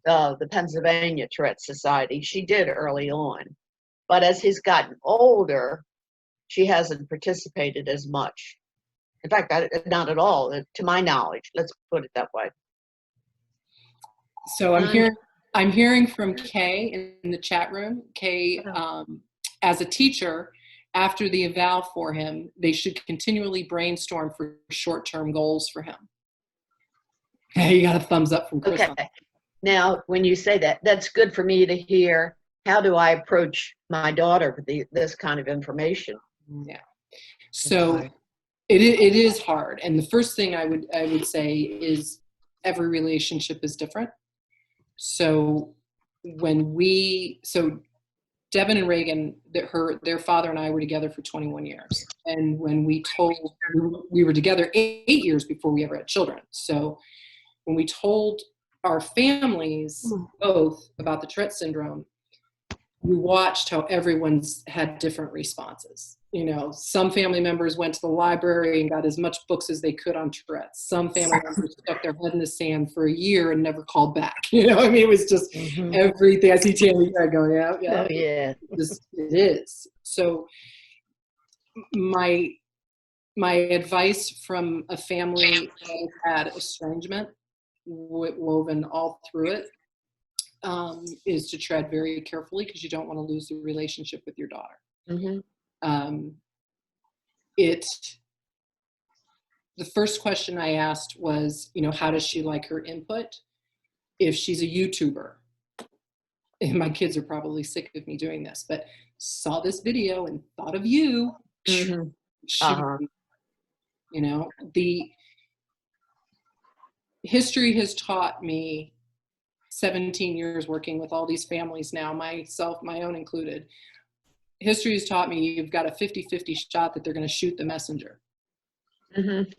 Speaker 4: the Pennsylvania Tourette's Society. She did early on. But as he's gotten older, she hasn't participated as much. In fact, not at all, to my knowledge. Let's put it that way.
Speaker 2: So I'm hearing from Kay in the chat room. Kay, as a teacher, after the eval for him, they should continually brainstorm for short-term goals for him. Hey, you got a thumbs up from Chris.
Speaker 4: Okay. Now, when you say that, that's good for me to hear. How do I approach my daughter with this kind of information?
Speaker 2: Yeah. So it is hard. And the first thing I would say is every relationship is different. So Devin and Reagan, their father and I were together for 21 years. And when we were together 8 years before we ever had children. So when we told our families both about the Tourette syndrome, we watched how everyone's had different responses. You know, some family members went to the library and got as much books as they could on Tourette's. Some family members stuck their head in the sand for a year and never called back. You know, I mean, it was just everything. I see Tammy going, yeah.
Speaker 4: Oh, yeah.
Speaker 2: It is. So my my advice from a family that had estrangement woven all through it is to tread very carefully, because you don't want to lose the relationship with your daughter.
Speaker 4: Mm-hmm.
Speaker 2: The first question I asked was, how does she like her input? If she's a YouTuber, and my kids are probably sick of me doing this, but saw this video and thought of you,
Speaker 4: Mm-hmm.
Speaker 2: The history has taught me, 17 years working with all these families now, myself, my own included, history has taught me you've got a 50-50 shot that they're going to shoot the messenger.
Speaker 4: Mm-hmm.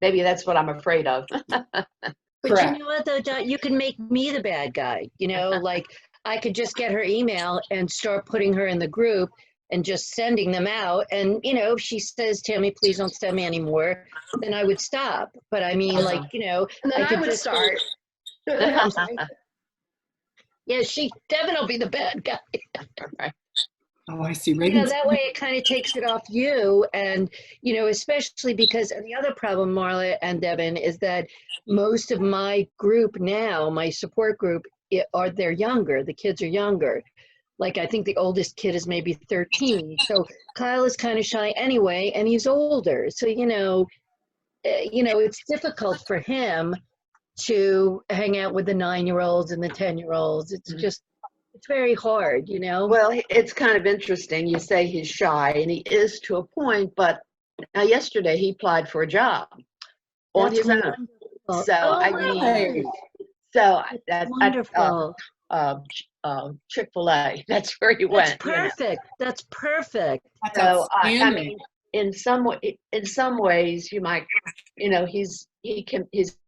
Speaker 4: Maybe that's what I'm afraid of.
Speaker 5: But
Speaker 2: Correct.
Speaker 5: you know what, though, Dot, you can make me the bad guy. Like I could just get her email and start putting her in the group and just sending them out. And, if she says, Tammy, please don't send me anymore, then I would stop. But I mean,
Speaker 1: and then I would start.
Speaker 5: I'm sorry. Yeah, Devin will be the bad guy.
Speaker 4: Right.
Speaker 2: Oh, I see. Reagan.
Speaker 5: That way it kind of takes it off you. And, especially because, and the other problem, Marla and Devin, is that most of my group now, my support group, they're younger. The kids are younger. Like, I think the oldest kid is maybe 13. So Kyle is kind of shy anyway, and he's older. So, it's difficult for him to hang out with the 9-year-olds and the 10-year-olds. It's just, it's very hard,
Speaker 4: Well, it's kind of interesting. You say he's shy, and he is to a point, but now yesterday he applied for a job on his own. So, that's
Speaker 5: wonderful.
Speaker 4: Chick-fil-A, that's where he went.
Speaker 5: Perfect. That's perfect.
Speaker 4: So, I mean, in some ways, you might, he's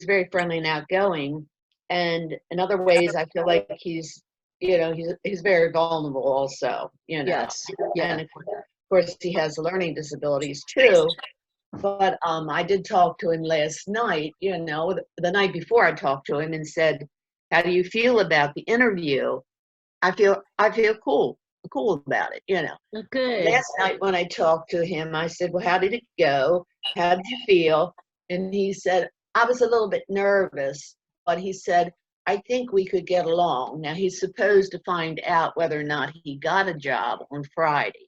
Speaker 4: very friendly and outgoing, and in other ways, I feel like he's very vulnerable also,
Speaker 5: Yes. Yeah.
Speaker 4: And of course, he has learning disabilities too. But I did talk to him last night, the night before I talked to him and said, how do you feel about the interview? I feel cool about it,
Speaker 5: Good.
Speaker 4: Last night when I talked to him, I said, well, how did it go? How did you feel? And he said, I was a little bit nervous, but he said, I think we could get along. Now, he's supposed to find out whether or not he got a job on Friday.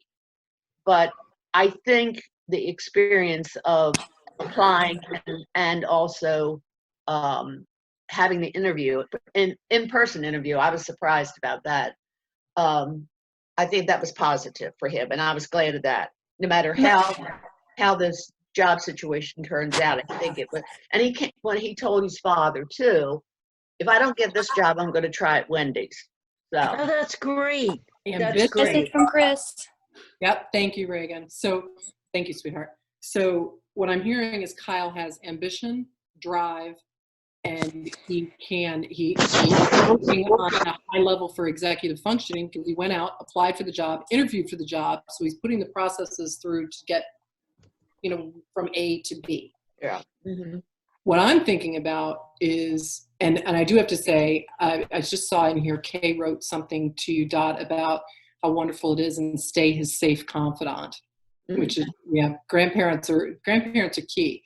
Speaker 4: But I think the experience of applying and also having the interview, in-person interview, I was surprised about that. I think that was positive for him, and I was glad of that. No matter how this job situation turns out, I think it was. And when he told his father too, if I don't get this job, I'm going to try at Wendy's. So
Speaker 5: that's great.
Speaker 2: That's
Speaker 5: great.
Speaker 3: Message from Chris.
Speaker 2: Yep. Thank you, Reagan. So thank you, sweetheart. So what I'm hearing is Kyle has ambition, drive, and he's working on a high level for executive functioning, because he went out, applied for the job, interviewed for the job. So he's putting the processes through to get, from A to B.
Speaker 4: Yeah. Mm-hmm.
Speaker 2: What I'm thinking about is, and I do have to say, I just saw in here, Kay wrote something to you, Dot, about how wonderful it is and stay his safe confidant, which is, grandparents are key.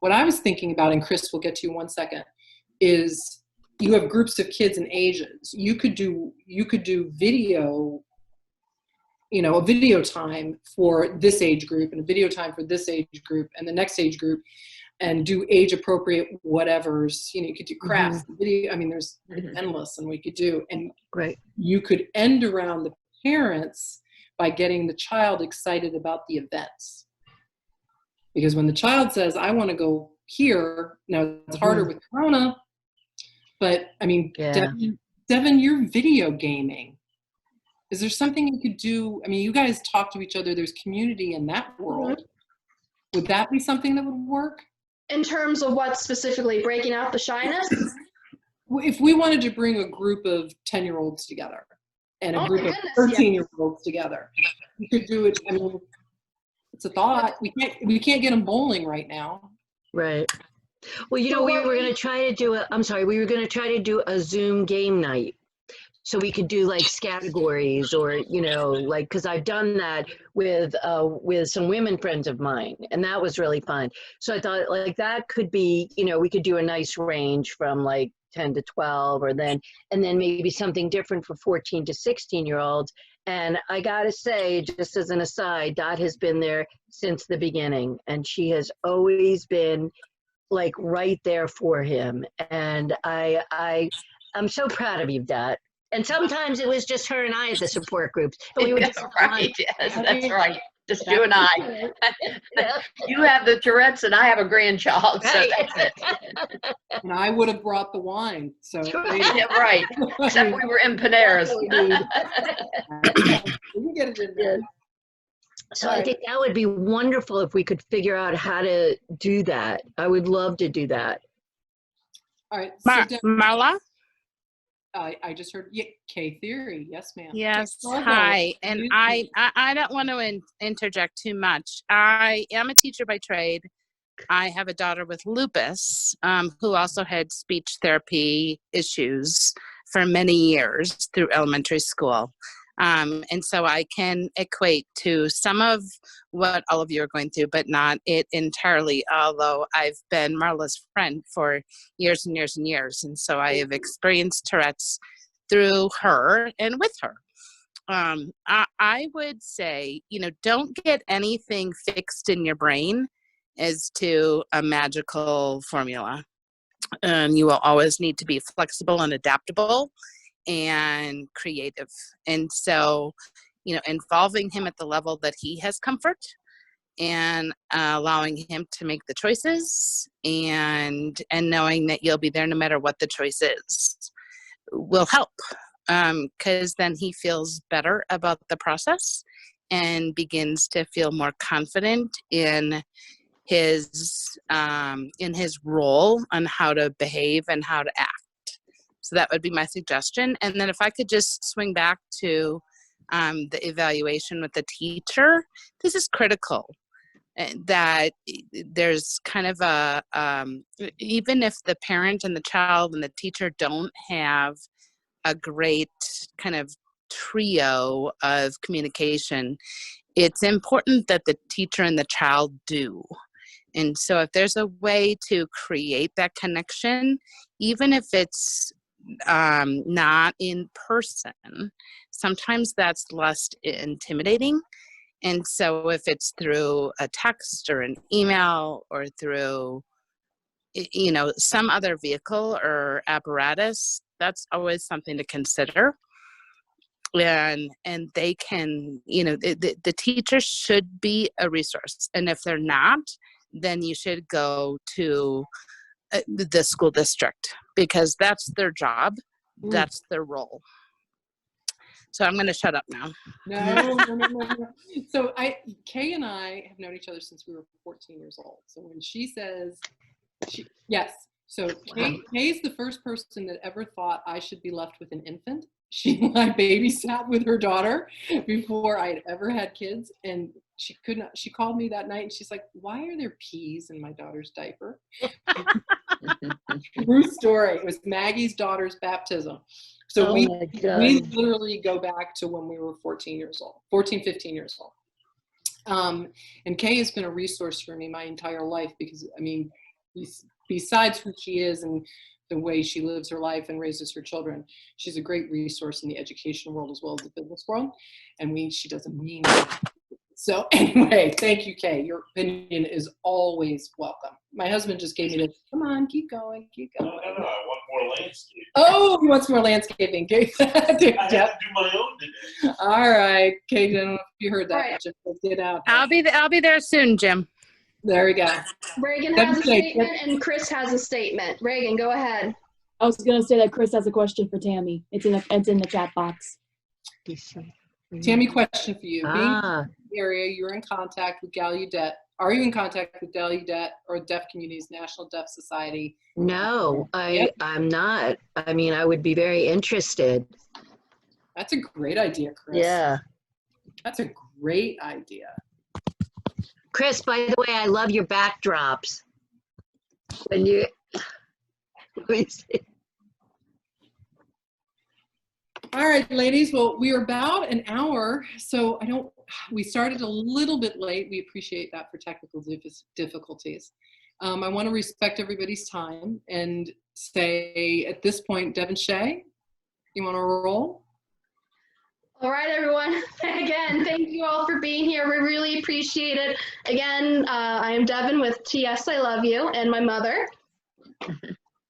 Speaker 2: What I was thinking about, and Chris, we'll get to you in 1 second, is you have groups of kids and ages. You could do video, a video time for this age group and a video time for this age group and the next age group, and do age appropriate whatevers. You could do crafts, video. I mean, there's endless, and we could do. And you could end around the parents by getting the child excited about the events. Because when the child says, I want to go here, now it's harder with Corona, but I mean, Devin, you're video gaming. Is there something you could do? I mean, you guys talk to each other. There's community in that world. Would that be something that would work?
Speaker 1: In terms of what specifically, breaking out the shyness?
Speaker 2: If we wanted to bring a group of 10-year-olds together and a group of 13-year-olds together, we could do it. I mean, it's a thought. We can't get them bowling right now.
Speaker 5: Right. Well, we were going to try to do we were going to try to do a Zoom game night. so we could do like categories, or like, because I've done that with some women friends of mine, and that was really fun. So I thought like that could be, we could do a nice range from like 10 to 12, and then maybe something different for 14 to 16-year-olds. And I gotta say, just as an aside, Dot has been there since the beginning, and she has always been like right there for him. And I'm so proud of you, Dot. And sometimes it was just her and I at the support groups. And we were just
Speaker 4: Right, yes, that's right. Just you and I.
Speaker 5: Yeah.
Speaker 4: You have the Tourette's and I have a grandchild, so
Speaker 5: Right.
Speaker 4: that's it.
Speaker 2: And I would have brought the wine. So
Speaker 4: Yeah, right. Except we were in Paneras.
Speaker 2: we can get it in there.
Speaker 5: So I think that would be wonderful if we could figure out how to do that. I would love to do that.
Speaker 2: All right. So
Speaker 6: Marla?
Speaker 2: I just heard K Theory. Yes, ma'am.
Speaker 6: Yes.
Speaker 2: Marla,
Speaker 6: Hi. And
Speaker 2: you-
Speaker 6: I don't want to interject too much. I am a teacher by trade. I have a daughter with lupus, who also had speech therapy issues for many years through elementary school. And so I can equate to some of what all of you are going through, but not it entirely, although I've been Marla's friend for years and years and years. And so I have experienced Tourette's through her and with her. I would say, don't get anything fixed in your brain as to a magical formula. You will always need to be flexible and adaptable and creative. And so, involving him at the level that he has comfort, and allowing him to make the choices, and knowing that you'll be there no matter what the choice is, will help, because then he feels better about the process and begins to feel more confident in his role on how to behave and how to act. So that would be my suggestion. And then if I could just swing back to the evaluation with the teacher, this is critical. That there's kind of a, even if the parent and the child and the teacher don't have a great kind of trio of communication, it's important that the teacher and the child do. And so if there's a way to create that connection, even if it's not in person, sometimes that's less intimidating. And so if it's through a text or an email or through, some other vehicle or apparatus, that's always something to consider. And they can, the teacher should be a resource. And if they're not, then you should go to the school district, because that's their job. That's their role. So I'm going to shut up now.
Speaker 2: No. So Kay and I have known each other since we were 14 years old. So when she says, yes. So Kay's the first person that ever thought I should be left with an infant. She babysat with her daughter before I had ever had kids, and she called me that night and she's like, "Why are there peas in my daughter's diaper?" True story. It was Maggie's daughter's baptism. So we literally go back to when we were 15 years old. And Kay has been a resource for me my entire life, because besides who she is and the way she lives her life and raises her children, she's a great resource in the education world as well as the business world. And she doesn't mean it. So anyway, thank you, Kay. Your opinion is always welcome. My husband just gave me this, come on, keep going.
Speaker 7: No, I want more landscaping.
Speaker 2: Oh, he wants more landscaping.
Speaker 7: I have to do my own today.
Speaker 2: All right, Kay, I don't know if you heard that.
Speaker 1: Right.
Speaker 2: Just get out.
Speaker 6: I'll be there soon, Jim.
Speaker 2: There we go.
Speaker 1: Reagan has a statement and Chris has a statement. Reagan, go ahead.
Speaker 3: I was gonna say that Chris has a question for Tammy. It's in the chat box.
Speaker 2: Tammy, question for you. Being in
Speaker 5: Ah,
Speaker 2: the area, you're in contact with Gallaudet. Are you in contact with Gallaudet or Deaf Communities National Deaf Society?
Speaker 5: no, I'm not. I mean, I would be very interested.
Speaker 2: That's a great idea, Chris.
Speaker 5: Yeah.
Speaker 2: That's a great idea.
Speaker 5: Chris, by the way, I love your backdrops. When let me see.
Speaker 2: All All right, ladies. Well, we are about an hour, so we started a little bit late. We appreciate that for technical difficulties. I want to respect everybody's time and say at this point, Devin Shea, you want to roll?
Speaker 1: All right, everyone. Again, thank you all for being here. We really appreciate it. Again, I am Devin with TS I Love You and my mother.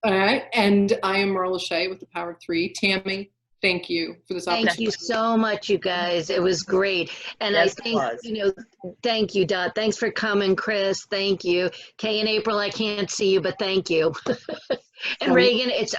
Speaker 2: All right, and I am Marla Shea with the Power of Three. Tammy, thank you for this opportunity.
Speaker 5: Thank you so much, you guys. It was great. And
Speaker 4: Yes,
Speaker 5: I
Speaker 4: it
Speaker 5: think,
Speaker 4: was.
Speaker 5: you know, thank you, Dot. Thanks for coming, Chris. Thank you. Kay and April, I can't see you, but thank you. And Reagan, it's